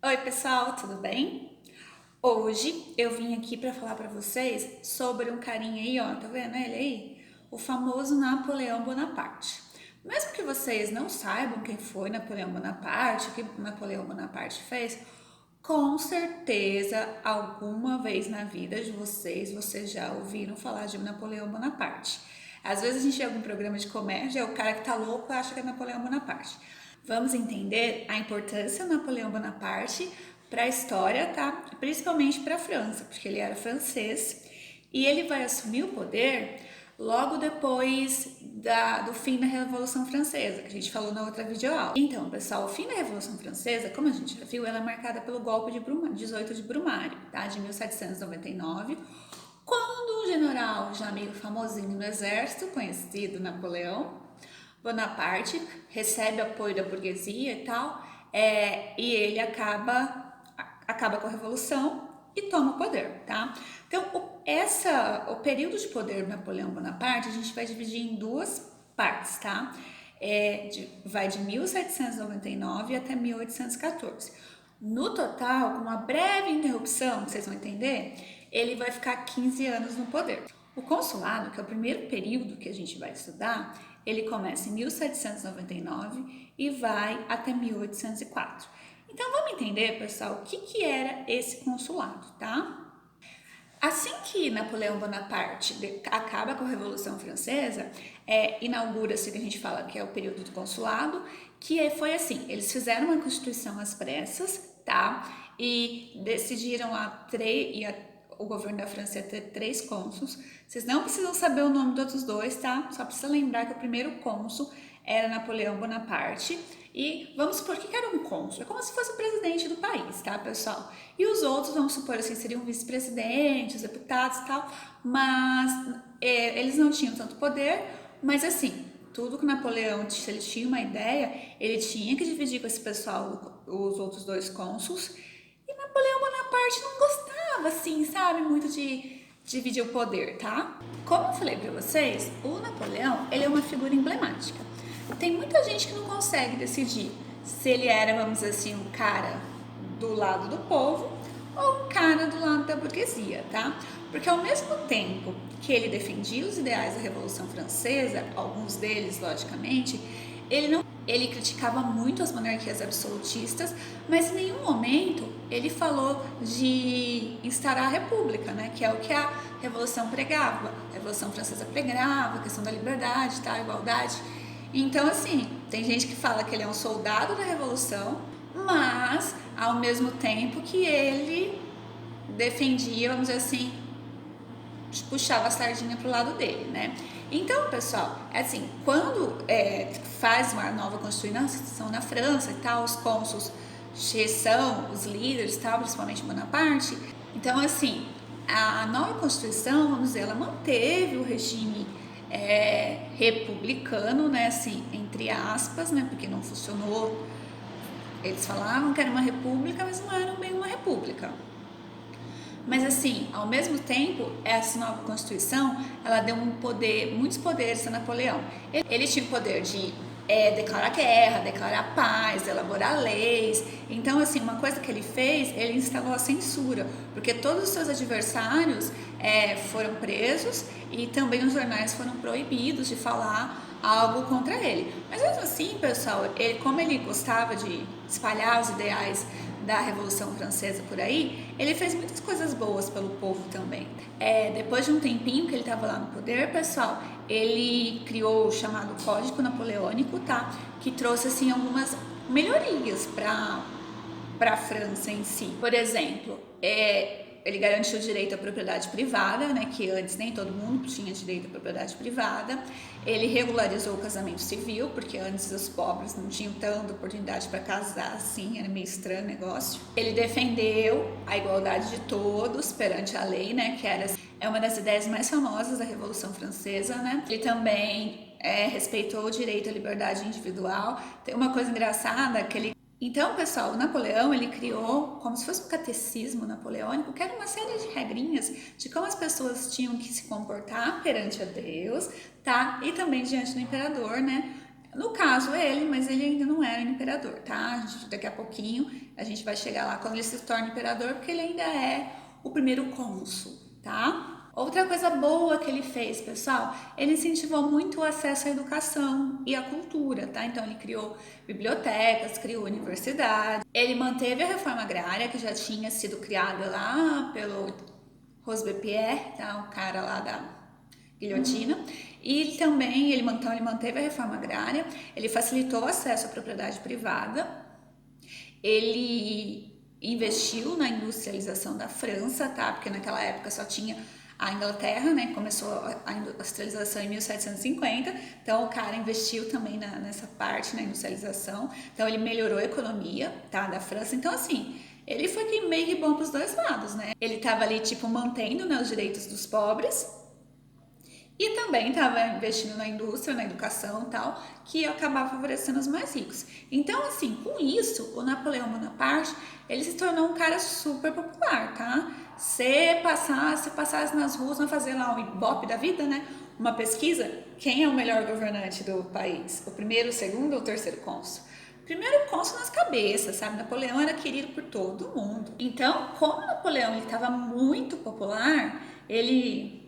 Oi, pessoal, tudo bem? Hoje eu vim aqui para falar para vocês sobre um carinha aí, ó, tá vendo ele aí? O famoso Napoleão Bonaparte. Mesmo que vocês não saibam quem foi Napoleão Bonaparte, o que Napoleão Bonaparte fez, com certeza alguma vez na vida de vocês já ouviram falar de Napoleão Bonaparte. Às vezes a gente vê algum programa de comédia, o cara que tá louco acha que é Napoleão Bonaparte. Vamos entender a importância do Napoleão Bonaparte para a história, tá? Principalmente para a França, porque ele era francês e ele vai assumir o poder logo depois do fim da Revolução Francesa, que a gente falou na outra videoaula. Então, pessoal, o fim da Revolução Francesa, como a gente já viu, ela é marcada pelo golpe de 18 de Brumário, tá? De 1799, quando um general já meio famosinho no exército, conhecido Napoleão Bonaparte, recebe apoio da burguesia e tal, e ele acaba com a revolução e toma o poder, tá? Então, o período de poder do Napoleão Bonaparte a gente vai dividir em duas partes, tá? Vai de 1799 até 1814. No total, com uma breve interrupção, vocês vão entender, ele vai ficar 15 anos no poder. O consulado, que é o primeiro período que a gente vai estudar, ele começa em 1799 e vai até 1804. Então vamos entender, pessoal, o que era esse consulado, tá? Assim que Napoleão Bonaparte acaba com a Revolução Francesa, inaugura-se o que a gente fala que é o período do consulado, foi assim, eles fizeram uma constituição às pressas, tá? E decidiram o governo da França ia ter 3 cônsuls. Vocês não precisam saber o nome dos outros dois, tá? Só precisa lembrar que o primeiro cônsul era Napoleão Bonaparte. E vamos supor que era um cônsul, é como se fosse o presidente do país, tá, pessoal? E os outros, vamos supor assim, seriam vice-presidentes, deputados e tal, mas eles não tinham tanto poder, mas assim, tudo que Napoleão, se ele tinha uma ideia, ele tinha que dividir com esse pessoal, os outros 2 cônsuls, e Napoleão Bonaparte não gostava, assim, sabe, muito de dividir o poder, tá? Como eu falei pra vocês, o Napoleão, ele é uma figura emblemática. Tem muita gente que não consegue decidir se ele era, vamos dizer assim, um cara do lado do povo ou um cara do lado da burguesia, tá? Porque ao mesmo tempo que ele defendia os ideais da Revolução Francesa, alguns deles, logicamente, ele criticava muito as monarquias absolutistas, mas em nenhum momento ele falou de instaurar a república, né? Que é o que a Revolução pregava. A Revolução Francesa pregava a questão da liberdade, tá? A igualdade. Então, assim, tem gente que fala que ele é um soldado da Revolução, mas ao mesmo tempo que ele defendia, vamos dizer assim, puxava a sardinha pro lado dele, né? Então, pessoal, assim, quando faz uma nova constituição na França e tal, os cônsuls são os líderes, tal, principalmente Bonaparte. Então, assim, a nova constituição, vamos dizer, ela manteve o regime republicano, né, assim, entre aspas, né, porque não funcionou. Eles falavam que era uma república, mas não era bem uma república. Mas assim, ao mesmo tempo, essa nova Constituição, ela deu muitos poderes a Napoleão. Ele tinha o poder de declarar guerra, declarar paz, elaborar leis. Então, assim, uma coisa que ele fez, ele instalou a censura, porque todos os seus adversários foram presos e também os jornais foram proibidos de falar algo contra ele. Mas mesmo assim, pessoal, como ele gostava de espalhar os ideais da Revolução Francesa por aí, ele fez muitas coisas boas pelo povo também. Depois de um tempinho que ele estava lá no poder, pessoal, ele criou o chamado Código Napoleônico, tá? Que trouxe assim algumas melhorias para a França em si. Por exemplo, ele garantiu o direito à propriedade privada, né, que antes nem todo mundo tinha direito à propriedade privada. Ele regularizou o casamento civil, porque antes os pobres não tinham tanta oportunidade para casar assim, era meio estranho o negócio. Ele defendeu a igualdade de todos perante a lei, né, que é uma das ideias mais famosas da Revolução Francesa, né. Ele também respeitou o direito à liberdade individual. Tem uma coisa engraçada que então, pessoal, o Napoleão, ele criou como se fosse um catecismo napoleônico, que era uma série de regrinhas de como as pessoas tinham que se comportar perante a Deus, tá? E também diante do imperador, né? No caso ele, mas ele ainda não era imperador, tá? Daqui a pouquinho a gente vai chegar lá quando ele se torna imperador, porque ele ainda é o primeiro cônsul, tá? Outra coisa boa que ele fez, pessoal, ele incentivou muito o acesso à educação e à cultura, tá? Então ele criou bibliotecas, criou universidades, ele manteve a reforma agrária que já tinha sido criada lá pelo Robespierre, tá? O cara lá da guilhotina. E também ele manteve a reforma agrária, ele facilitou o acesso à propriedade privada, ele investiu na industrialização da França, tá? Porque naquela época só tinha a Inglaterra, né? Começou a industrialização em 1750, então o cara investiu também nessa parte, na industrialização, então ele melhorou a economia, tá? Da França, então assim, ele foi meio que bom para os dois lados, né? Ele tava ali, tipo, mantendo, né, os direitos dos pobres, e também estava investindo na indústria, na educação e tal, que ia acabar favorecendo os mais ricos. Então, assim, com isso, o Napoleão Bonaparte, ele se tornou um cara super popular, tá? Se passasse nas ruas, vai fazer lá um Ibope da vida, né? Uma pesquisa, quem é o melhor governante do país? O primeiro, o segundo ou o terceiro cônsul? Primeiro cônsul nas cabeças, sabe? Napoleão era querido por todo mundo. Então, como Napoleão estava muito popular, ele...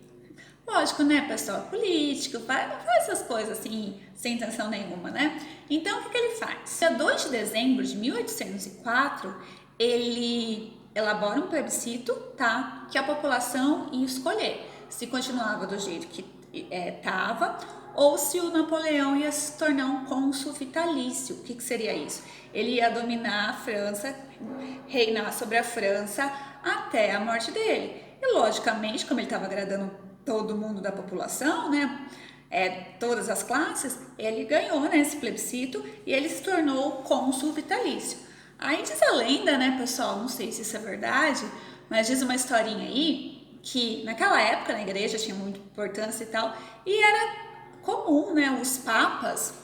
Lógico, né, pessoal? Político, não faz essas coisas assim, sem intenção nenhuma, né? Então, o que ele faz? Dia 2 de dezembro de 1804, ele elabora um plebiscito, tá? Que a população ia escolher se continuava do jeito que estava ou se o Napoleão ia se tornar um cônsul vitalício. O que seria isso? Ele ia dominar a França, reinar sobre a França até a morte dele. E, logicamente, como ele estava agradando todo mundo da população, né? Todas as classes, ele ganhou, né, esse plebiscito e ele se tornou cônsul vitalício. Aí diz a lenda, né, pessoal, não sei se isso é verdade, mas diz uma historinha aí que naquela época na igreja tinha muita importância e tal, e era comum, né, os papas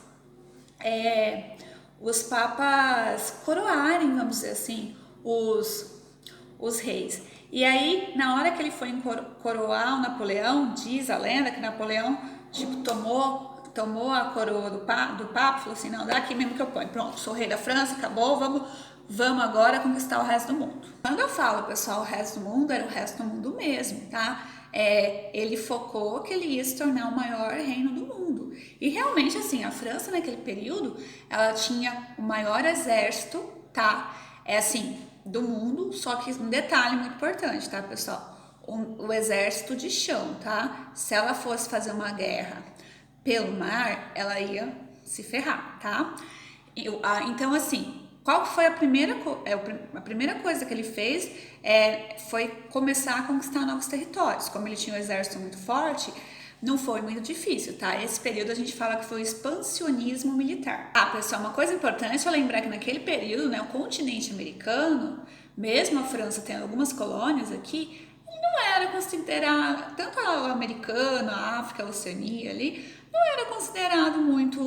coroarem, vamos dizer assim, os reis. E aí, na hora que ele foi coroar o Napoleão, diz a lenda que Napoleão, tipo, tomou a coroa do Papa, falou assim, não, dá aqui mesmo que eu ponho, pronto, sou rei da França, acabou, vamos agora conquistar o resto do mundo. Quando eu falo, pessoal, o resto do mundo, era o resto do mundo mesmo, tá? Ele focou que ele ia se tornar o maior reino do mundo. E realmente, assim, a França naquele período, ela tinha o maior exército, tá? Assim, do mundo, só que um detalhe muito importante, tá, pessoal? O exército de chão, tá? Se ela fosse fazer uma guerra pelo mar, ela ia se ferrar, tá? Então, assim, qual foi a primeira coisa que ele fez? Foi começar a conquistar novos territórios. Como ele tinha um exército muito forte, não foi muito difícil, tá? Esse período a gente fala que foi o expansionismo militar. Ah, pessoal, uma coisa importante é lembrar que naquele período, né, o continente americano, mesmo a França tendo algumas colônias aqui, ele não era considerado, tanto o americano, a África, a Oceania ali, não era considerado muito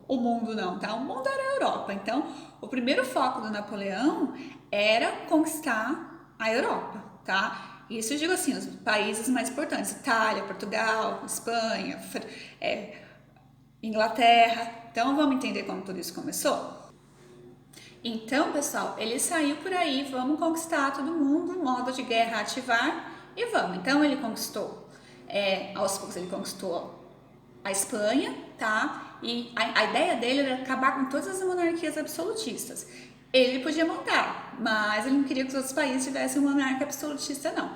o mundo não, tá? O mundo era a Europa. Então, o primeiro foco do Napoleão era conquistar a Europa, tá? Isso eu digo assim, os países mais importantes, Itália, Portugal, Espanha, Inglaterra. Então, vamos entender como tudo isso começou? Então, pessoal, ele saiu por aí, vamos conquistar todo mundo, modo de guerra ativar e vamos. Então, ele conquistou, aos poucos ele conquistou a Espanha, tá? E a ideia dele era acabar com todas as monarquias absolutistas. Ele podia montar, mas ele não queria que os outros países tivessem um monarca absolutista, não.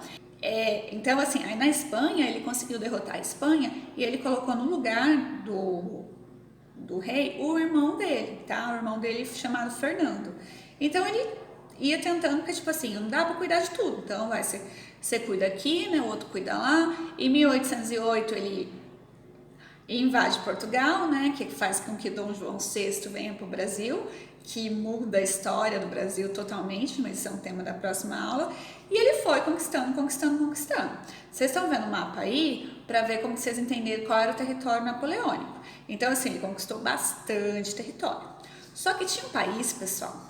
Então, assim, aí na Espanha, ele conseguiu derrotar a Espanha e ele colocou no lugar do rei o irmão dele, tá? O irmão dele chamado Fernando. Então, ele ia tentando, porque, tipo assim, não dá pra cuidar de tudo. Então, você cuida aqui, né? O outro cuida lá. Em 1808, ele invade Portugal, né, que faz com que Dom João VI venha para o Brasil, que muda a história do Brasil totalmente, mas isso é um tema da próxima aula, e ele foi conquistando. Vocês estão vendo o mapa aí para ver como vocês entenderem qual era o território napoleônico. Então, assim, ele conquistou bastante território. Só que tinha um país, pessoal,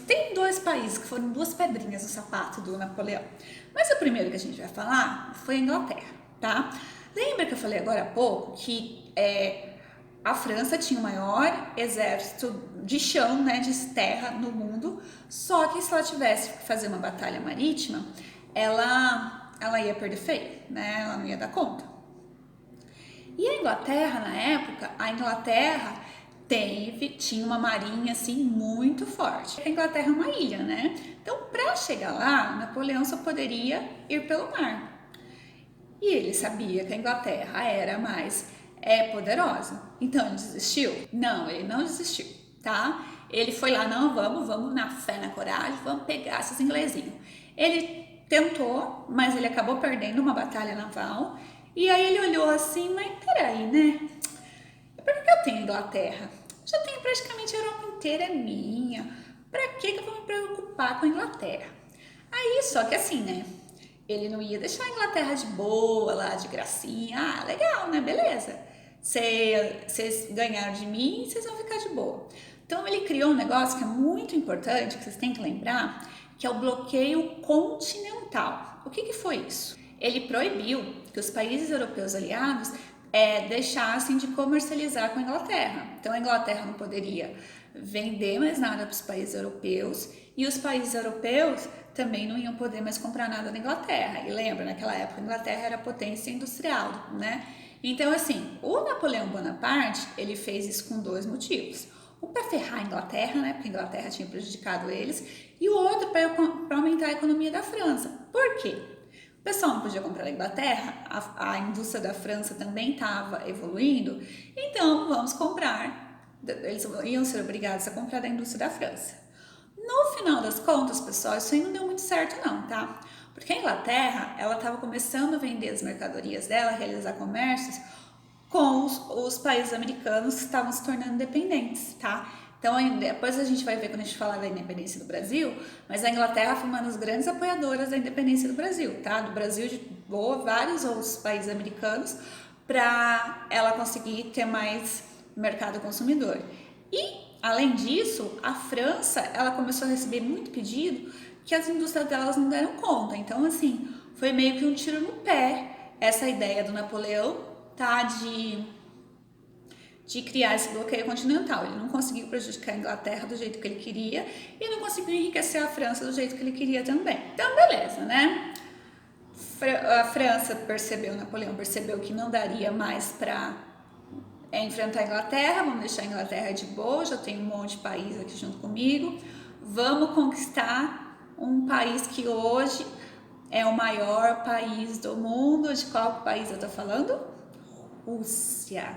tem dois países que foram duas pedrinhas no sapato do Napoleão. Mas o primeiro que a gente vai falar foi a Inglaterra, tá? Lembra que eu falei agora há pouco que A França tinha o maior exército de chão, né, de terra no mundo, só que se ela tivesse que fazer uma batalha marítima, ela ia perder feio, né, ela não ia dar conta. E a Inglaterra, na época, a Inglaterra tinha uma marinha assim muito forte. A Inglaterra é uma ilha, né? Então, para chegar lá, Napoleão só poderia ir pelo mar. E ele sabia que a Inglaterra era mais poderosa. Então ele desistiu? Não, ele não desistiu, tá? Ele foi lá, não, vamos na fé, na coragem, vamos pegar esses inglesinhos. Ele tentou, mas ele acabou perdendo uma batalha naval. E aí ele olhou assim, mas peraí, né? Por que eu tenho Inglaterra? Já tenho praticamente a Europa inteira é minha. Pra que eu vou me preocupar com a Inglaterra? Aí, só que assim, né? Ele não ia deixar a Inglaterra de boa, lá de gracinha. Ah, legal, né? Beleza. Vocês ganharam de mim, vocês vão ficar de boa. Então ele criou um negócio que é muito importante, que vocês têm que lembrar, que é o bloqueio continental. O que foi isso? Ele proibiu que os países europeus aliados deixassem de comercializar com a Inglaterra. Então a Inglaterra não poderia vender mais nada para os países europeus e os países europeus também não iam poder mais comprar nada da Inglaterra. E lembra, naquela época a Inglaterra era potência industrial, né? Então assim, o Napoleão Bonaparte, ele fez isso com dois motivos. Um para ferrar a Inglaterra, né? Porque a Inglaterra tinha prejudicado eles, e o outro para aumentar a economia da França. Por quê? O pessoal não podia comprar na Inglaterra, a indústria da França também estava evoluindo, então vamos comprar, eles iam ser obrigados a comprar da indústria da França. No final das contas, pessoal, isso aí não deu muito certo não, tá? Porque a Inglaterra, ela estava começando a vender as mercadorias dela, realizar comércios com os países americanos que estavam se tornando independentes, tá? Então, depois a gente vai ver quando a gente falar da independência do Brasil, mas a Inglaterra foi uma das grandes apoiadoras da independência do Brasil, tá? Do Brasil de vários outros países americanos para ela conseguir ter mais mercado consumidor. E, além disso, a França, ela começou a receber muito pedido que as indústrias delas não deram conta. Então, assim, foi meio que um tiro no pé essa ideia do Napoleão, tá? De criar esse bloqueio continental. Ele não conseguiu prejudicar a Inglaterra do jeito que ele queria e não conseguiu enriquecer a França do jeito que ele queria também. Então, beleza, né? A França percebeu, Napoleão percebeu que não daria mais para enfrentar a Inglaterra, vamos deixar a Inglaterra de boa, já tem um monte de país aqui junto comigo, vamos conquistar um país que hoje é o maior país do mundo. De qual país eu tô falando? Rússia.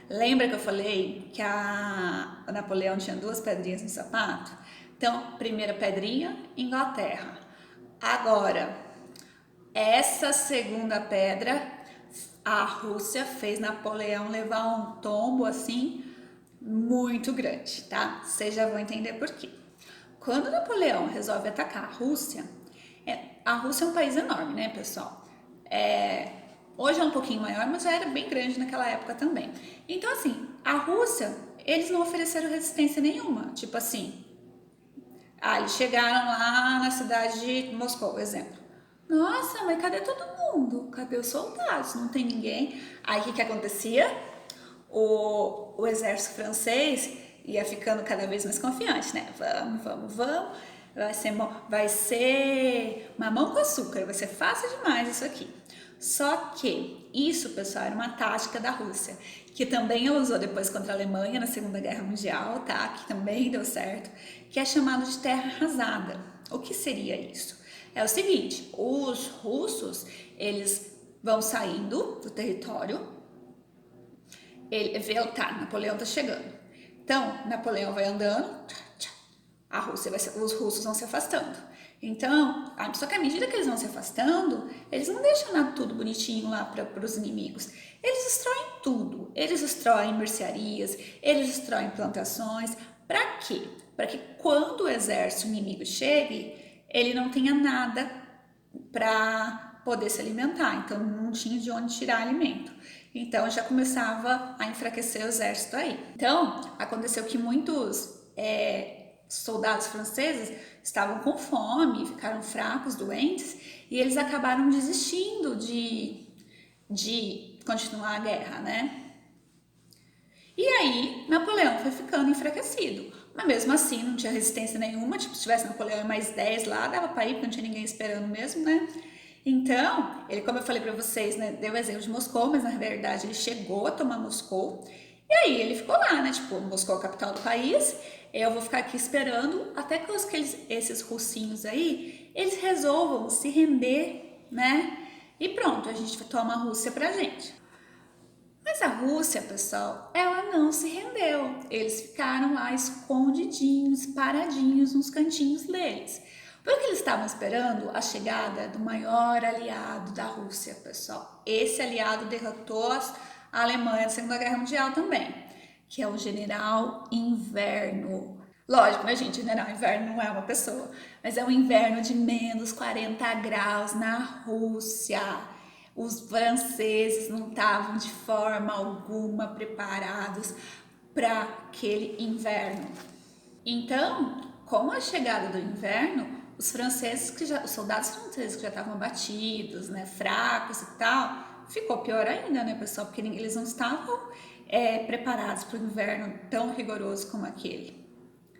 Lembra que eu falei que a Napoleão tinha duas pedrinhas no sapato? Então, primeira pedrinha, Inglaterra. Agora, essa segunda pedra, a Rússia fez Napoleão levar um tombo assim muito grande, tá? Vocês já vão entender por quê. Quando Napoleão resolve atacar a Rússia é um país enorme, né, pessoal? Hoje é um pouquinho maior, mas já era bem grande naquela época também. Então, assim, a Rússia, eles não ofereceram resistência nenhuma. Tipo assim, eles chegaram lá na cidade de Moscou, exemplo. Nossa, mas cadê todo mundo? Cadê os soldados? Não tem ninguém. Aí o que acontecia? O exército francês ia ficando cada vez mais confiante, né? Vamos. Vai ser mamão com açúcar, vai ser fácil demais isso aqui. Só que isso, pessoal, era uma tática da Rússia, que também ela usou depois contra a Alemanha na Segunda Guerra Mundial, tá? Que também deu certo, que é chamado de terra arrasada. O que seria isso? É o seguinte, os russos, eles vão saindo do território, ele vê, tá, Napoleão tá chegando. Então, Napoleão vai andando, os russos vão se afastando. Então, só que à medida que eles vão se afastando, eles não deixam nada tudo bonitinho lá para os inimigos. Eles destroem tudo. Eles destroem mercearias, eles destroem plantações. Para quê? Para que quando o exército inimigo chegue, ele não tenha nada para poder se alimentar. Então, não tinha de onde tirar alimento. Então, já começava a enfraquecer o exército aí. Então, aconteceu que muitos soldados franceses estavam com fome, ficaram fracos, doentes, e eles acabaram desistindo de continuar a guerra, né? E aí, Napoleão foi ficando enfraquecido. Mas mesmo assim, não tinha resistência nenhuma. Tipo, se tivesse Napoleão e mais 10 lá, dava pra ir, porque não tinha ninguém esperando mesmo, né? Então, ele, como eu falei pra vocês, né, deu o exemplo de Moscou, mas na verdade ele chegou a tomar Moscou. E aí ele ficou lá, né? Tipo, Moscou é a capital do país. Eu vou ficar aqui esperando até que esses russinhos aí, eles resolvam se render, né? E pronto, a gente toma a Rússia pra gente. Mas a Rússia, pessoal, ela não se rendeu. Eles ficaram lá escondidinhos, paradinhos nos cantinhos deles. Porque eles estavam esperando a chegada do maior aliado da Rússia, pessoal. Esse aliado derrotou a Alemanha na Segunda Guerra Mundial também, que é o General Inverno. Lógico, né, gente? General Inverno não é uma pessoa, mas é um inverno de menos 40 graus na Rússia. Os franceses não estavam de forma alguma preparados para aquele inverno. Então, com a chegada do inverno, os soldados franceses que já estavam abatidos, né, fracos e tal, ficou pior ainda, né, pessoal, porque eles não estavam preparados para o inverno tão rigoroso como aquele.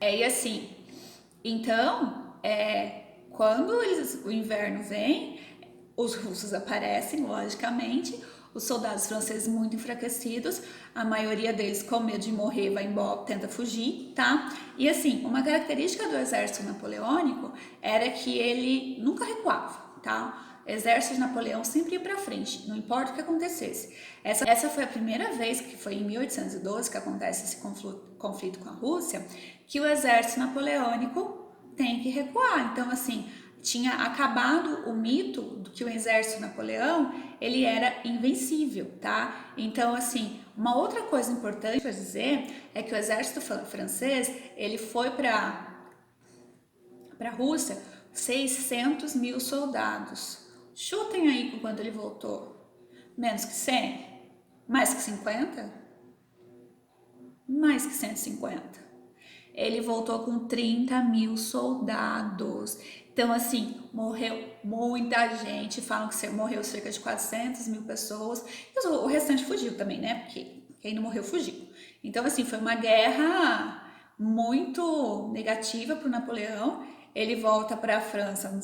E assim, então, quando o inverno vem, os russos aparecem, logicamente, os soldados franceses muito enfraquecidos, a maioria deles com medo de morrer vai embora, tenta fugir, tá? E assim, uma característica do exército napoleônico era que ele nunca recuava, tá? O exército de Napoleão sempre ia para frente, não importa o que acontecesse. Essa foi a primeira vez, que foi em 1812 que acontece esse conflito com a Rússia, que o exército napoleônico tem que recuar. Então, assim, tinha acabado o mito de que o exército Napoleão ele era invencível, tá? Então, assim, uma outra coisa importante para dizer é que o exército francês ele foi para a Rússia 600 mil soldados. Chutem aí com quanto ele voltou. Menos que 100? Mais que 50? Mais que 150. Ele voltou com 30 mil soldados. Então, assim, morreu muita gente. Falam que morreu cerca de 400 mil pessoas. E o restante fugiu também, né? Porque quem não morreu fugiu. Então, assim, foi uma guerra muito negativa para o Napoleão. Ele volta para a França,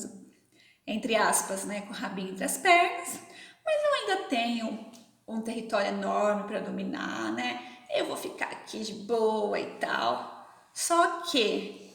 entre aspas, né, com o rabinho entre as pernas. Mas eu ainda tenho um território enorme para dominar, né? Eu vou ficar aqui de boa e tal. Só que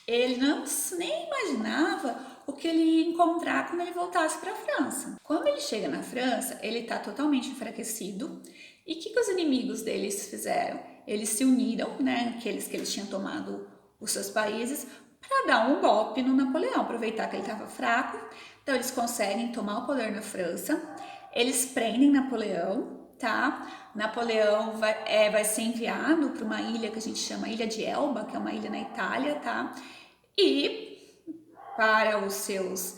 ele não nem imaginava o que ele ia encontrar quando ele voltasse para a França. Quando ele chega na França, ele está totalmente enfraquecido. E o que os inimigos deles fizeram? Eles se uniram, né, aqueles que eles tinham tomado os seus países, para dar um golpe no Napoleão, aproveitar que ele estava fraco. Então eles conseguem tomar o poder na França, eles prendem Napoleão, tá? Napoleão vai ser enviado para uma ilha que a gente chama Ilha de Elba, que é uma ilha na Itália, tá? E para os seus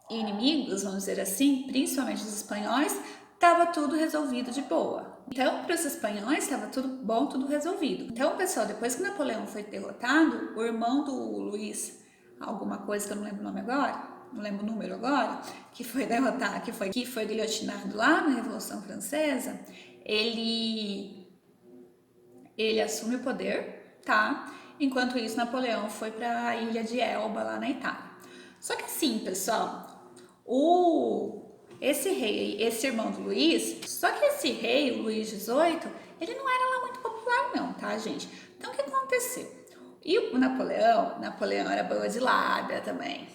inimigos, vamos dizer assim, principalmente os espanhóis, estava tudo resolvido de boa. Então, para os espanhóis, estava tudo bom, tudo resolvido. Então, pessoal, depois que Napoleão foi derrotado, o irmão do Luiz, alguma coisa que eu não lembro o nome agora, não lembro o número agora, que foi derrotado, que foi guilhotinado lá na Revolução Francesa, ele assume o poder, tá? Enquanto isso, Napoleão foi para a ilha de Elba, lá na Itália. Só que assim, pessoal, esse rei, esse irmão do Luiz, só que esse rei, o Luís XVIII, ele não era lá muito popular não, tá, gente? Então, o que aconteceu? E o Napoleão era boa de lábia também.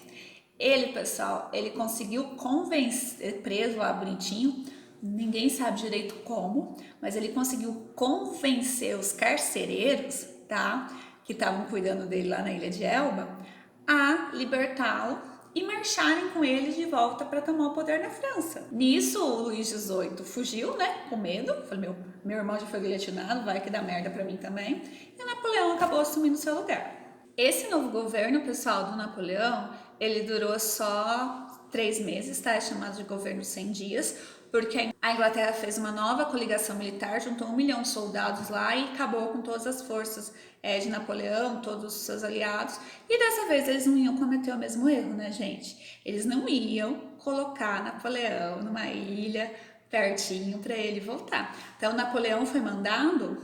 Ele, pessoal, ele conseguiu convencer, preso lá bonitinho, ninguém sabe direito como, mas ele conseguiu convencer os carcereiros, tá, que estavam cuidando dele lá na Ilha de Elba, a libertá-lo e marcharem com ele de volta para tomar o poder na França. Nisso, o Luís XVIII fugiu, né, com medo. Falei, meu irmão já foi guilhotinado, vai que dá merda para mim também. E o Napoleão acabou assumindo seu lugar. Esse novo governo, pessoal, do Napoleão, ele durou só 3 meses, tá? É chamado de governo 100 dias, porque a Inglaterra fez uma nova coligação militar, juntou 1 milhão de soldados lá e acabou com todas as forças de Napoleão, todos os seus aliados. E dessa vez eles não iam cometer o mesmo erro, né, gente? Eles não iam colocar Napoleão numa ilha pertinho para ele voltar. Então, Napoleão foi mandado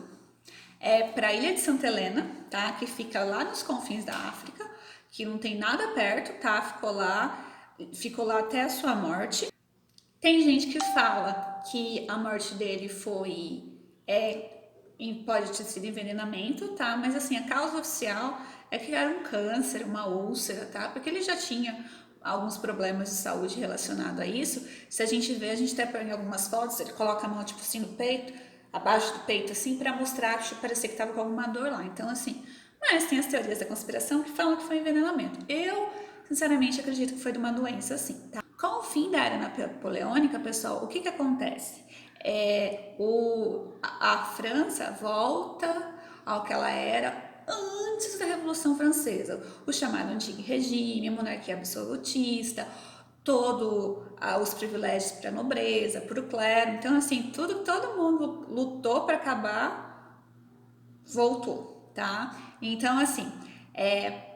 para a Ilha de Santa Helena, tá? Que fica lá nos confins da África, que não tem nada perto, tá? Ficou lá até a sua morte. Tem gente que fala que a morte dele pode ter sido envenenamento, tá? Mas assim, a causa oficial é que era um câncer, uma úlcera, tá? Porque ele já tinha alguns problemas de saúde relacionados a isso. Se a gente vê, a gente até põe algumas fotos, ele coloca a mão tipo assim no peito, abaixo do peito assim, para mostrar que parecia que tava com alguma dor lá. Então assim, mas tem as teorias da conspiração que falam que foi envenenamento. Eu, sinceramente, acredito que foi de uma doença assim, tá? Com o fim da era napoleônica, pessoal, o que acontece? A França volta ao que ela era antes da Revolução Francesa, o chamado Antigo Regime, a monarquia absolutista, todos os privilégios para a nobreza, para o clero. Então, assim, tudo que todo mundo lutou para acabar, voltou, tá? Então, assim,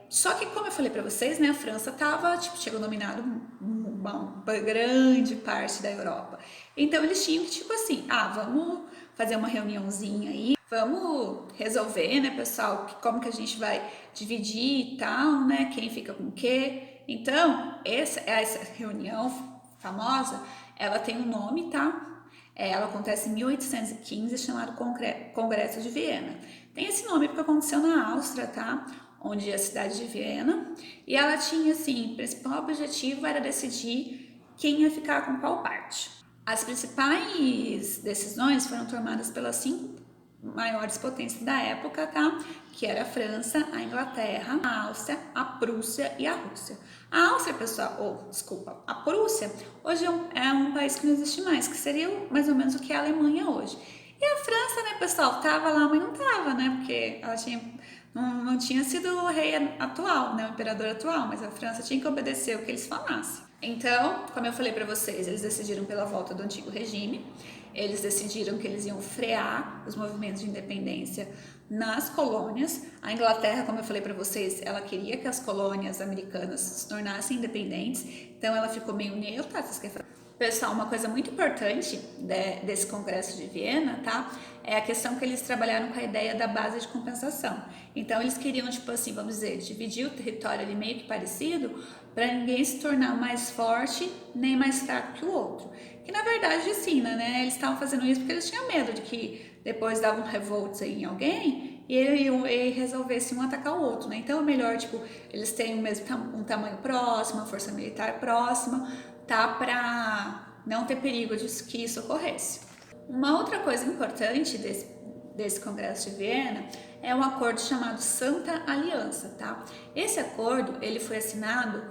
só que, como eu falei para vocês, né, a França tinha dominado uma grande parte da Europa. Então, eles tinham que, tipo assim, vamos fazer uma reuniãozinha aí, vamos resolver, né, pessoal, como que a gente vai dividir e tal, né, quem fica com o quê. Então, essa reunião famosa, ela tem um nome, tá? Ela acontece em 1815, chamado Congresso de Viena. Tem esse nome porque aconteceu na Áustria, tá? Onde é a cidade de Viena. E ela tinha, assim, o principal objetivo era decidir quem ia ficar com qual parte. As principais decisões foram tomadas pelas 5 maiores potências da época, tá? Que era a França, a Inglaterra, a Áustria, a Prússia e a Rússia. A Áustria, pessoal, a Prússia, hoje é um país que não existe mais, que seria mais ou menos o que é a Alemanha hoje. E a França, né, pessoal, tava lá, mas não tava, né? Porque ela não tinha sido o rei atual, né, o imperador atual, mas a França tinha que obedecer o que eles falassem. Então, como eu falei para vocês, eles decidiram pela volta do antigo regime, eles decidiram que eles iam frear os movimentos de independência nas colônias. A Inglaterra, como eu falei para vocês, ela queria que as colônias americanas se tornassem independentes, então ela ficou meio neutra. Pessoal, uma coisa muito importante desse Congresso de Viena, tá? É a questão que eles trabalharam com a ideia da base de compensação. Então, eles queriam, tipo assim, vamos dizer, dividir o território ali meio que parecido, para ninguém se tornar mais forte nem mais fraco que o outro. Que na verdade, assim, né? Eles estavam fazendo isso porque eles tinham medo de que depois davam revoltas aí em alguém e eles resolvessem um atacar o outro, né? Então é melhor, tipo, eles terem um tamanho próximo, uma força militar próxima, tá? Para não ter perigo de que isso ocorresse. Uma outra coisa importante desse Congresso de Viena é um acordo chamado Santa Aliança, tá? Esse acordo, ele foi assinado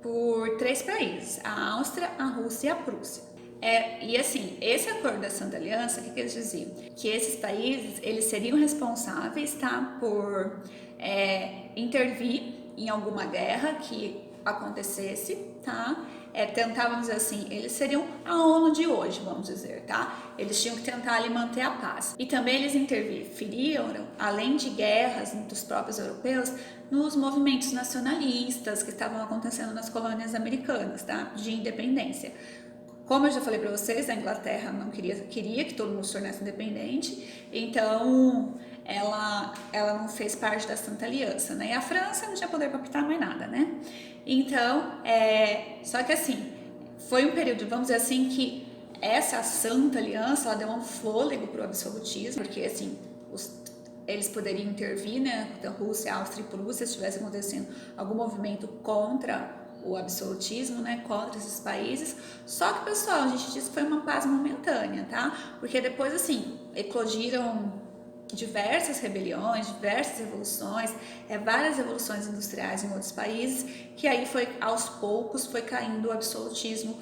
por 3 países, a Áustria, a Rússia e a Prússia. E assim, esse acordo da Santa Aliança, o que eles diziam? Que esses países, eles seriam responsáveis, tá? Por intervir em alguma guerra que acontecesse, tá? Tentavam dizer assim, eles seriam a ONU de hoje, vamos dizer, tá? Eles tinham que tentar ali manter a paz. E também eles interferiam, além de guerras dos próprios europeus, nos movimentos nacionalistas que estavam acontecendo nas colônias americanas, tá? De independência. Como eu já falei para vocês, a Inglaterra não queria que todo mundo se tornasse independente, então ela não fez parte da Santa Aliança, né? E a França não tinha poder para apitar mais nada, né? Então, só que assim, foi um período, vamos dizer assim, que essa Santa Aliança, ela deu um fôlego para o absolutismo, porque assim, eles poderiam intervir, né? Então, Rússia, Áustria e Prússia, se estivesse acontecendo algum movimento contra o absolutismo, né, contra esses países. Só que, pessoal, a gente diz que foi uma paz momentânea, tá? Porque depois, assim, eclodiram diversas rebeliões, diversas revoluções, várias revoluções industriais em outros países, que aí aos poucos foi caindo o absolutismo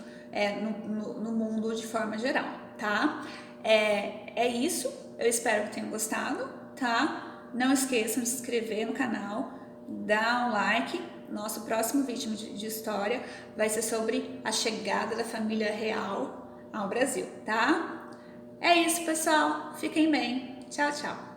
no mundo de forma geral, tá? É isso, eu espero que tenham gostado, tá? Não esqueçam de se inscrever no canal, dar um like. Nosso próximo vídeo de história vai ser sobre a chegada da família real ao Brasil, tá? É isso, pessoal. Fiquem bem. Tchau, tchau.